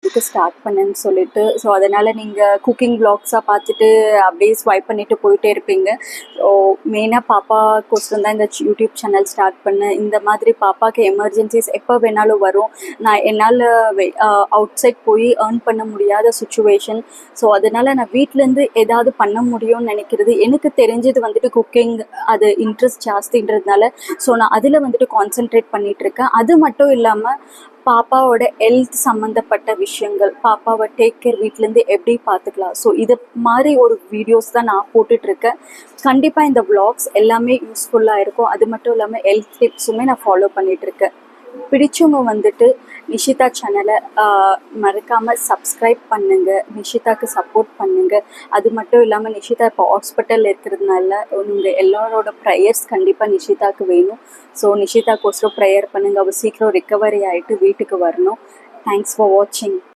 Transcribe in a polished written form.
இதுக்கு ஸ்டார்ட் பண்ணேன்னு சொல்லிட்டு. ஸோ அதனால் நீங்கள் குக்கிங் வ்ளாக்ஸாக பார்த்துட்டு அப்படியே ஸ்வைப் பண்ணிவிட்டு போயிட்டே இருப்பீங்க. ஸோ மெயினாக பாப்பாக்கோசரம் தான் இந்த யூடியூப் சேனல் ஸ்டார்ட் பண்ணேன். இந்த மாதிரி பாப்பாவுக்கு எமர்ஜென்சிஸ் எப்போ வேணாலும் வரும். என்னால் அவுட் சைட் போய் ஏர்ன் பண்ண முடியாத சுச்சுவேஷன். ஸோ அதனால் நான் வீட்டிலேருந்து ஏதாவது பண்ண முடியும்னு நினைக்கிறது. எனக்கு தெரிஞ்சது வந்துட்டு குக்கிங், அது இன்ட்ரெஸ்ட் ஜாஸ்தின்றதுனால ஸோ நான் அதில் வந்துட்டு கான்சென்ட்ரேட் பண்ணிகிட்ருக்கேன். அது மட்டும் இல்லாமல் பாப்பாவோட ஹெல்த் சம்மந்தப்பட்ட விஷயங்கள், பாப்பாவை டேக் கேர் வீட்டிலேருந்து எப்படி பார்த்துக்கலாம், ஸோ இது மாதிரி ஒரு வீடியோஸ் தான் நான் போட்டுட்ருக்கேன். கண்டிப்பாக இந்த வ்ளாக்ஸ் எல்லாமே யூஸ்ஃபுல்லாக இருக்கும். அது மட்டும் இல்லாமல் ஹெல்த் டிப்ஸுமே நான் ஃபாலோ பண்ணிகிட்ருக்கேன். பிடிச்சவங்க வந்துட்டு நிஷிதா சேனலை மறக்காமல் சப்ஸ்கிரைப் பண்ணுங்கள், நிஷிதாவுக்கு சப்போர்ட் பண்ணுங்கள். அது மட்டும் இல்லாமல் நிஷிதா இப்போ ஹாஸ்பிட்டலில் இருக்கிறதுனால உங்கள் எல்லாரோட ப்ரேயர்ஸ் கண்டிப்பாக நிஷிதாவுக்கு வேணும். ஸோ நிஷிதாக்கோசரம் ப்ரேயர் பண்ணுங்கள், அவள் சீக்கிரம் ரிக்கவரி ஆகிட்டு வீட்டுக்கு வரணும். தேங்க்ஸ் ஃபார் வாட்சிங்.